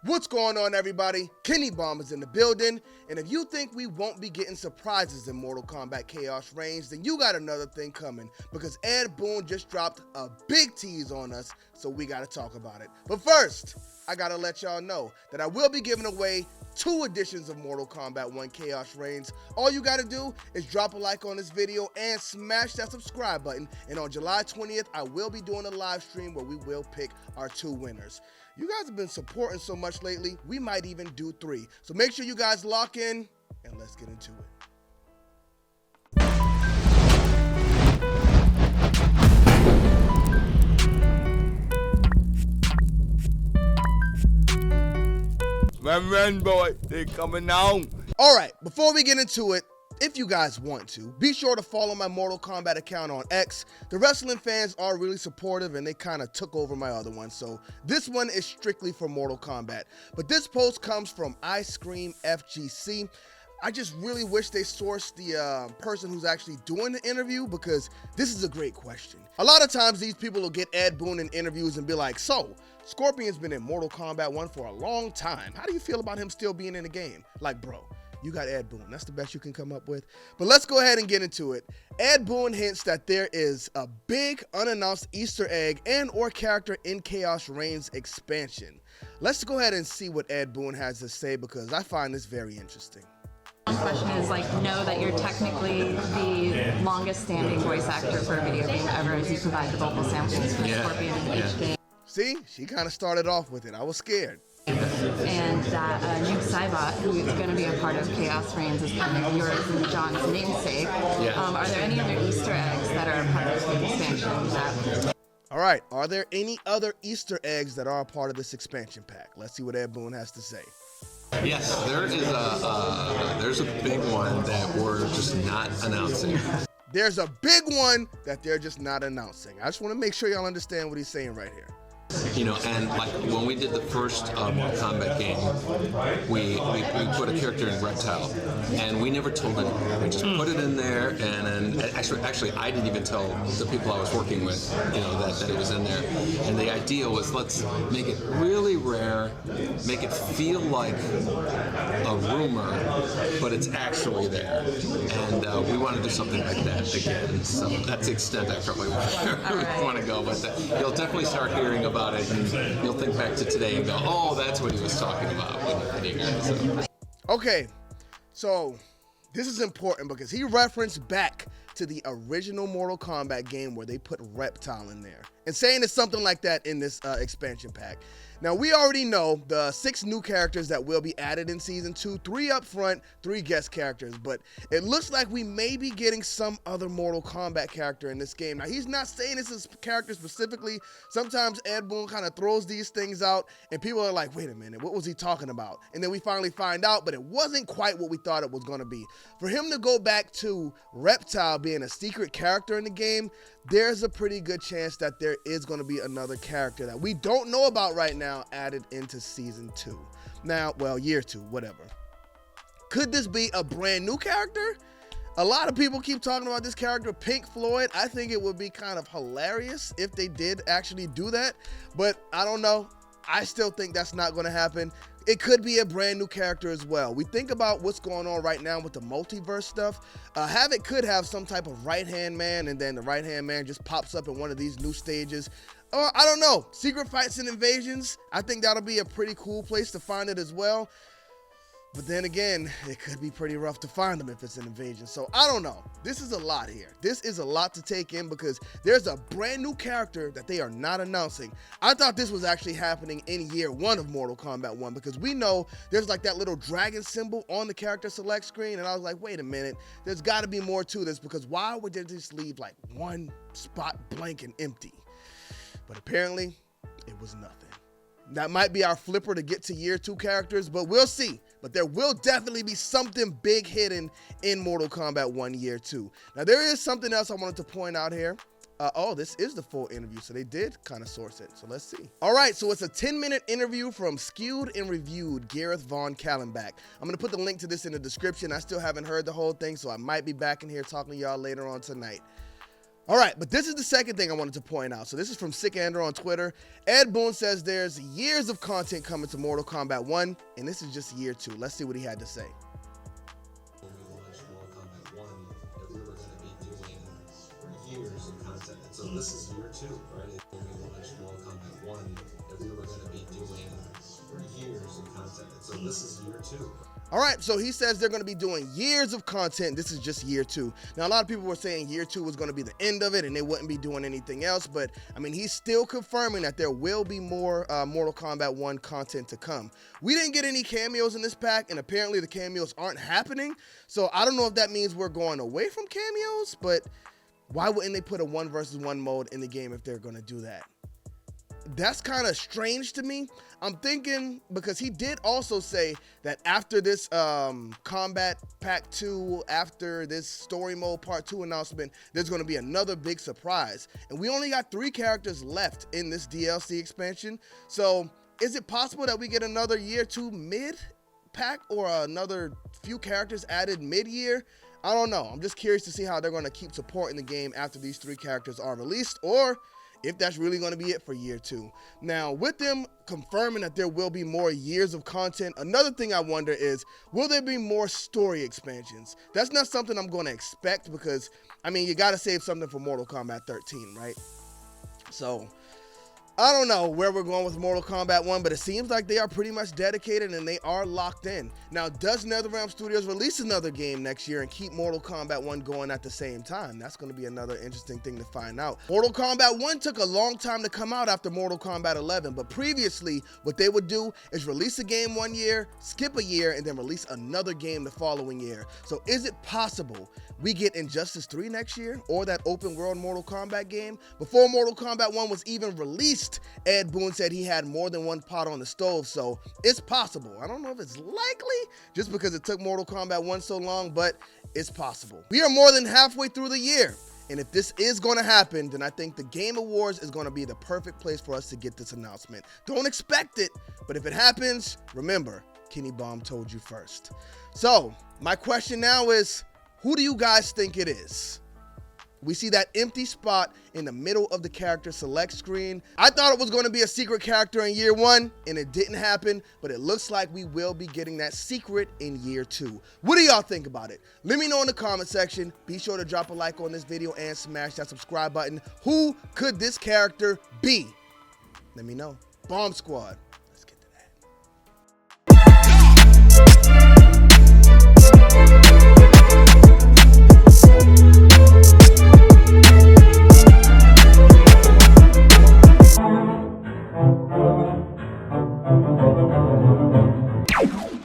What's going on, everybody? Kennybomb is in the building, and if you think we won't be getting surprises in Mortal Kombat Chaos Reigns, then you got another thing coming, because Boon just dropped a big tease on us, so we gotta talk about it. But first, I gotta let y'all know that I will be giving away 2 editions of Mortal Kombat 1 Chaos Reigns. All you gotta do is drop a like on this video and smash that subscribe button, and on July 20th, I will be doing a live stream where we will pick our 2 winners. You guys have been supporting so much lately, we might even do 3. So make sure you guys lock in, and let's get into it. Run, boy, they coming on. All right, before we get into it, if you guys want to, be sure to follow my Mortal Kombat account on X. The wrestling fans are really supportive and they kind of took over my other one, so this one is strictly for Mortal Kombat. But this post comes from Ice Cream FGC. I just really wish they sourced the person who's actually doing the interview, because this is a great question. A lot of times these people will get Boon in interviews and be like, so, Scorpion's been in Mortal Kombat 1 for a long time. How do you feel about him still being in the game? Like, bro, you got Boon. That's the best you can come up with. But let's go ahead and get into it. Boon hints that there is a big unannounced Easter egg and or character in Chaos Reigns expansion. Let's go ahead and see what Boon has to say, because I find this very interesting. One question is, know that you're technically the longest standing voice actor for a video game ever, as you provide the vocal samples for Scorpion in each game. See, she kind of started off with it. I was scared. And that Nuke Saibot, who is going to be a part of Chaos Reigns, is coming, yours and John's namesake. Are there any other Easter eggs that are a part of the expansion? All right, are there any other Easter eggs that are a part of this expansion pack? Let's see what Boon has to say. Yes, there's a big one that we're just not announcing. There's a big one that they're just not announcing. I just want to make sure y'all understand what he's saying right here. You know, and like when we did the first Mortal Kombat game, we put a character in Reptile, and we never told anyone. We just put it in there, and actually I didn't even tell the people I was working with, you know, that it was in there. And the idea was, let's make it really rare, make it feel like a rumor, but it's actually there. And we want to do something like that again. So that's the extent I probably want to go. But you'll definitely start hearing about it, and you'll think back to today and go, oh, that's what he was talking about when he heard it. So. Okay, so this is important because he referenced back to the original Mortal Kombat game where they put Reptile in there, and saying it's something like that in this expansion pack. Now, we already know the 6 new characters that will be added in Season 2, 3 up front, 3 guest characters, but it looks like we may be getting some other Mortal Kombat character in this game. Now, he's not saying this is character specifically. Sometimes Boon kind of throws these things out, and people are like, wait a minute, what was he talking about? And then we finally find out, but it wasn't quite what we thought it was going to be. For him to go back to Reptile being a secret character in the game, there's a pretty good chance that there is going to be another character that we don't know about right now added into Season 2. Now, well, Year 2, whatever. Could this be a brand new character? A lot of people keep talking about this character, Pink Floyd. I think it would be kind of hilarious if they did actually do that, but I don't know. I still think that's not going to happen. It could be a brand new character as well. We think about what's going on right now with the multiverse stuff. Havoc could have some type of right-hand man, and then the right-hand man just pops up in one of these new stages. Or, I don't know, secret fights and invasions. I think that'll be a pretty cool place to find it as well. But then again, it could be pretty rough to find them if it's an invasion. So I don't know. This is a lot here. This is a lot to take in, because there's a brand new character that they are not announcing. I thought this was actually happening in Year 1 of Mortal Kombat 1, because we know there's like that little dragon symbol on the character select screen. And I was like, wait a minute, there's got to be more to this, because why would they just leave like one spot blank and empty? But apparently it was nothing. That might be our flipper to get to Year 2 characters, but we'll see. But there will definitely be something big hidden in Mortal Kombat 1 Year 2. Now, there is something else I wanted to point out here. Oh, this is the full interview, so they did kind of source it. So let's see. All right, so it's a 10-minute interview from Skewed and Reviewed Gareth Von Kallenbach. I'm going to put the link to this in the description. I still haven't heard the whole thing, so I might be back in here talking to y'all later on tonight. All right, but this is the second thing I wanted to point out. So this is from Sick Andrew on Twitter. Ed Boon says there's years of content coming to Mortal Kombat 1, and this is just year 2. Let's see what he had to say. When we launched Mortal Kombat 1, that we were going to be doing years of content. So this is year 2, right? When we launched Mortal Kombat 1, that we were going to be doing years of content. So this is year 2. All right, so he says they're going to be doing years of content. This is just year 2. Now, a lot of people were saying year 2 was going to be the end of it and they wouldn't be doing anything else. But, I mean, he's still confirming that there will be more Mortal Kombat 1 content to come. We didn't get any cameos in this pack, and apparently the cameos aren't happening. So, I don't know if that means we're going away from cameos, but why wouldn't they put a 1 versus 1 mode in the game if they're going to do that? That's kind of strange to me. I'm thinking, because he did also say that after this Combat Pack 2, after this Story Mode Part 2 announcement, there's going to be another big surprise. And we only got 3 characters left in this DLC expansion. So is it possible that we get another year 2 mid pack or another few characters added mid-year? I don't know. I'm just curious to see how they're going to keep supporting the game after these 3 characters are released, or if that's really going to be it for year 2. Now, with them confirming that there will be more years of content, another thing I wonder is, will there be more story expansions? That's not something I'm going to expect because, I mean, you got to save something for Mortal Kombat 13, right? So, I don't know where we're going with Mortal Kombat 1, but it seems like they are pretty much dedicated and they are locked in. Now, does Netherrealm Studios release another game next year and keep Mortal Kombat 1 going at the same time? That's going to be another interesting thing to find out. Mortal Kombat 1 took a long time to come out after Mortal Kombat 11, but previously, what they would do is release a game 1 year, skip a year, and then release another game the following year. So is it possible we get Injustice 3 next year, or that open world Mortal Kombat game? Before Mortal Kombat 1 was even released, Ed Boon said he had more than one pot on the stove, so it's possible. I don't know if it's likely, just because it took Mortal Kombat 1 so long, but it's possible. We are more than halfway through the year, and if this is going to happen, then I think the Game Awards is going to be the perfect place for us to get this announcement. Don't expect it, but if it happens, remember, Kennybomb told you first. So, my question now is, who do you guys think it is? We see that empty spot in the middle of the character select screen. I thought it was going to be a secret character in year 1, and it didn't happen, but it looks like we will be getting that secret in year 2. What do y'all think about it? Let me know in the comment section. Be sure to drop a like on this video and smash that subscribe button. Who could this character be? Let me know. Bomb Squad.